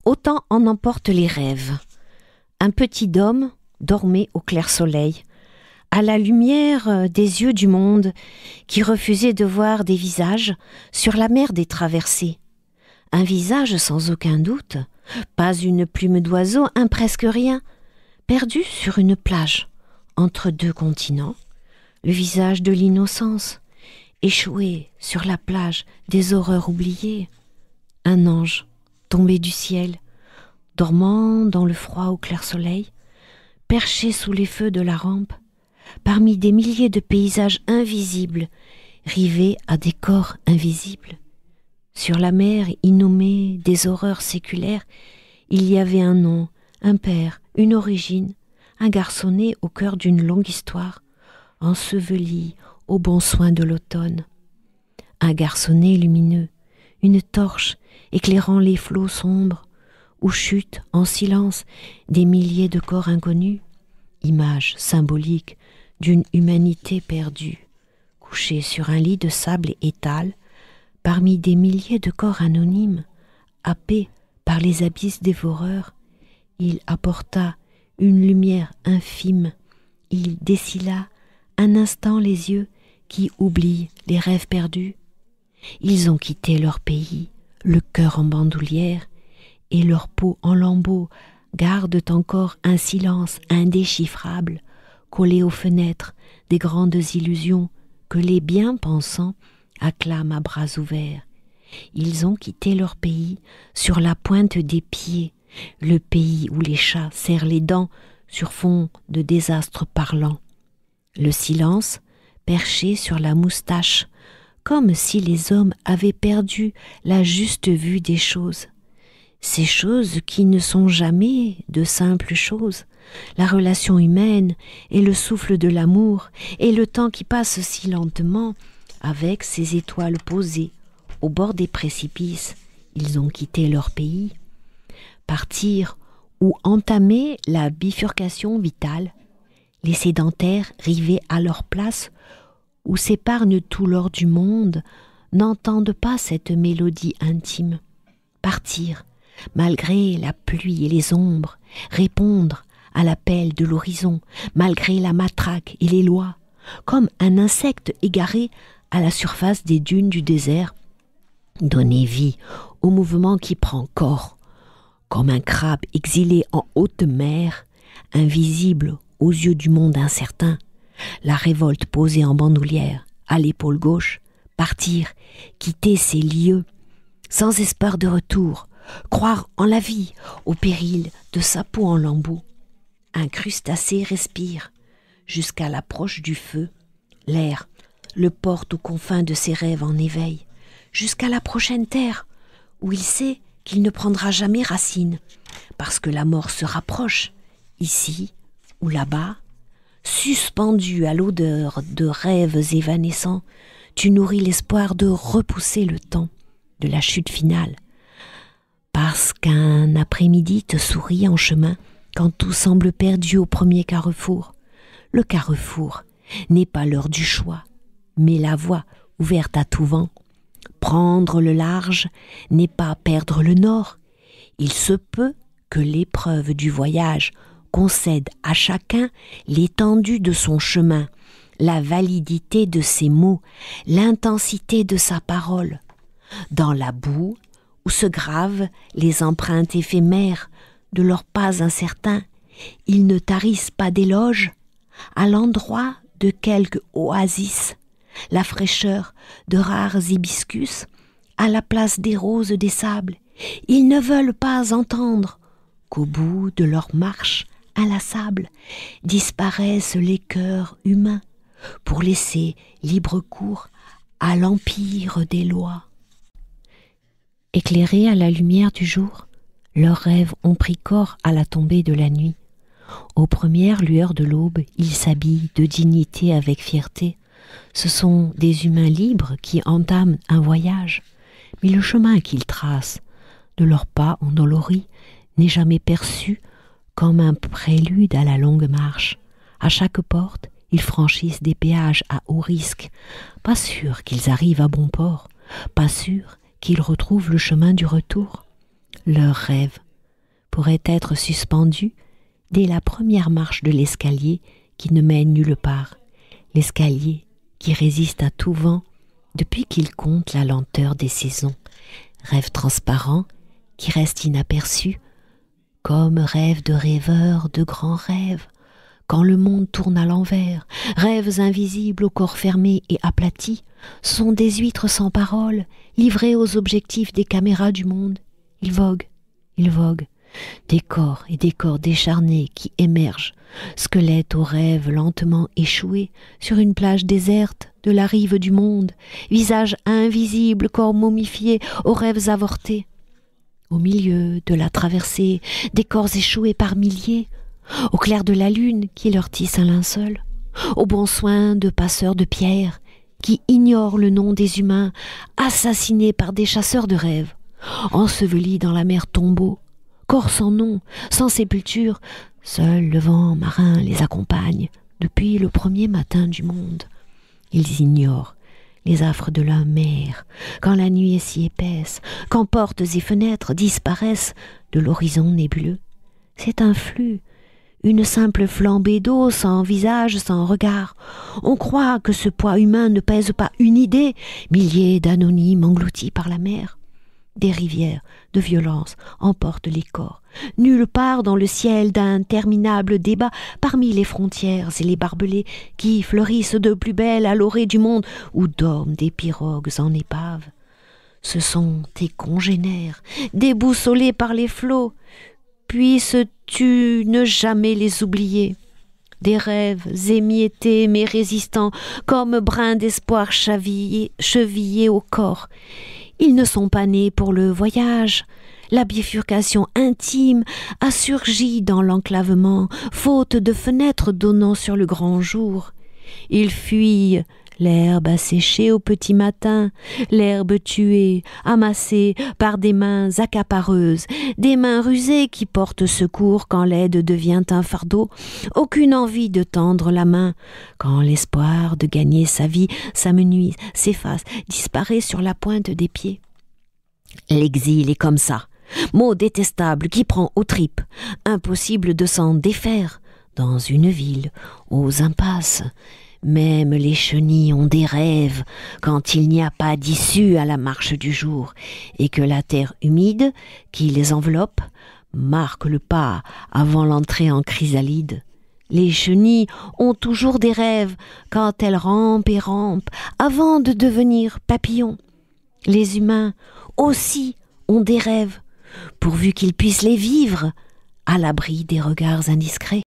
Autant en emportent les rêves. Un petit homme dormait au clair soleil, à la lumière des yeux du monde qui refusait de voir des visages sur la mer des traversées. Un visage sans aucun doute, pas une plume d'oiseau, un presque rien, perdu sur une plage, entre deux continents, le visage de l'innocence, échoué sur la plage des horreurs oubliées, un ange tombé du ciel, dormant dans le froid au clair soleil, perché sous les feux de la rampe, parmi des milliers de paysages invisibles, rivés à des corps invisibles. Sur la mer innommée des horreurs séculaires, il y avait un nom, un père, une origine, un garçonnet au cœur d'une longue histoire, enseveli au bon soin de l'automne. Un garçonnet lumineux, une torche éclairant les flots sombres, où chutent en silence des milliers de corps inconnus, image symbolique d'une humanité perdue, couchée sur un lit de sable étale, parmi des milliers de corps anonymes, happés par les abysses dévoreurs. Il apporta une lumière infime, il décila un instant les yeux qui oublient les rêves perdus. Ils ont quitté leur pays, le cœur en bandoulière, et leur peau en lambeaux gardent encore un silence indéchiffrable, collé aux fenêtres des grandes illusions que les bien-pensants acclament à bras ouverts. Ils ont quitté leur pays sur la pointe des pieds, le pays où les chats serrent les dents sur fond de désastres parlants. Le silence, perché sur la moustache, comme si les hommes avaient perdu la juste vue des choses. Ces choses qui ne sont jamais de simples choses, la relation humaine et le souffle de l'amour et le temps qui passe si lentement avec ces étoiles posées au bord des précipices. Ils ont quitté leur pays, partir ou entamer la bifurcation vitale, les sédentaires rivés à leur place où s'épargne tout l'or du monde n'entendent pas cette mélodie intime. Partir, malgré la pluie et les ombres, répondre à l'appel de l'horizon, malgré la matraque et les lois, comme un insecte égaré à la surface des dunes du désert, donner vie au mouvement qui prend corps, comme un crabe exilé en haute mer, invisible aux yeux du monde incertain, la révolte posée en bandoulière, à l'épaule gauche, partir, quitter ces lieux, sans espoir de retour, croire en la vie, au péril de sa peau en lambeaux. Un crustacé respire, jusqu'à l'approche du feu, l'air le porte aux confins de ses rêves en éveil, jusqu'à la prochaine terre, où il sait qu'il ne prendra jamais racine, parce que la mort se rapproche, ici ou là-bas. Suspendu à l'odeur de rêves évanescents, tu nourris l'espoir de repousser le temps de la chute finale, parce qu'un après-midi te sourit en chemin quand tout semble perdu au premier carrefour. Le carrefour n'est pas l'heure du choix, mais la voie ouverte à tout vent. Prendre le large n'est pas perdre le nord. Il se peut que l'épreuve du voyage concède à chacun l'étendue de son chemin, la validité de ses mots, l'intensité de sa parole. Dans la boue, où se gravent les empreintes éphémères de leurs pas incertains, ils ne tarissent pas d'éloges. À l'endroit de quelque oasis, la fraîcheur de rares hibiscus, à la place des roses des sables, ils ne veulent pas entendre qu'au bout de leur marche inlassable disparaissent les cœurs humains pour laisser libre cours à l'empire des lois. Éclairés à la lumière du jour, leurs rêves ont pris corps à la tombée de la nuit. Aux premières lueurs de l'aube, ils s'habillent de dignité avec fierté. Ce sont des humains libres qui entament un voyage, mais le chemin qu'ils tracent, de leurs pas endoloris, n'est jamais perçu comme un prélude à la longue marche. À chaque porte, ils franchissent des péages à haut risque, pas sûrs qu'ils arrivent à bon port, pas sûrs qu'ils retrouvent le chemin du retour. Leurs rêves pourrait être suspendu dès la première marche de l'escalier qui ne mène nulle part, l'escalier qui résiste à tout vent depuis qu'il compte la lenteur des saisons, rêve transparent qui reste inaperçu, comme rêve de rêveur de grands rêves, quand le monde tourne à l'envers, rêves invisibles au corps fermé et aplati, sont des huîtres sans parole, livrées aux objectifs des caméras du monde. Ils voguent, des corps et des corps décharnés qui émergent, squelettes aux rêves lentement échoués sur une plage déserte de la rive du monde, visages invisibles, corps momifiés aux rêves avortés. Au milieu de la traversée, des corps échoués par milliers, au clair de la lune qui leur tisse un linceul, au bon soin de passeurs de pierres qui ignorent le nom des humains assassinés par des chasseurs de rêves, ensevelis dans la mer tombeau, corps sans nom, sans sépulture, seul le vent marin les accompagne depuis le premier matin du monde. Ils ignorent les affres de la mer, quand la nuit est si épaisse, quand portes et fenêtres disparaissent de l'horizon nébuleux. C'est un flux, une simple flambée d'eau sans visage, sans regard. On croit que ce poids humain ne pèse pas une idée, milliers d'anonymes engloutis par la mer. Des rivières de violence emportent les corps, nulle part dans le ciel d'interminables débats parmi les frontières et les barbelés qui fleurissent de plus belle à l'orée du monde où dorment des pirogues en épave. Ce sont tes congénères, déboussolés par les flots. Puisses-tu ne jamais les oublier? Des rêves émiettés mais résistants, comme brins d'espoir chevillés au corps. Ils ne sont pas nés pour le voyage. La bifurcation intime a surgi dans l'enclavement, faute de fenêtres donnant sur le grand jour. Ils fuient l'herbe asséchée au petit matin, l'herbe tuée, amassée par des mains accapareuses, des mains rusées qui portent secours quand l'aide devient un fardeau, aucune envie de tendre la main, quand l'espoir de gagner sa vie s'amenuise, s'efface, disparaît sur la pointe des pieds. L'exil est comme ça, mot détestable qui prend aux tripes, impossible de s'en défaire, dans une ville, aux impasses. Même les chenilles ont des rêves quand il n'y a pas d'issue à la marche du jour et que la terre humide qui les enveloppe marque le pas avant l'entrée en chrysalide. Les chenilles ont toujours des rêves quand elles rampent et rampent avant de devenir papillons. Les humains aussi ont des rêves pourvu qu'ils puissent les vivre à l'abri des regards indiscrets.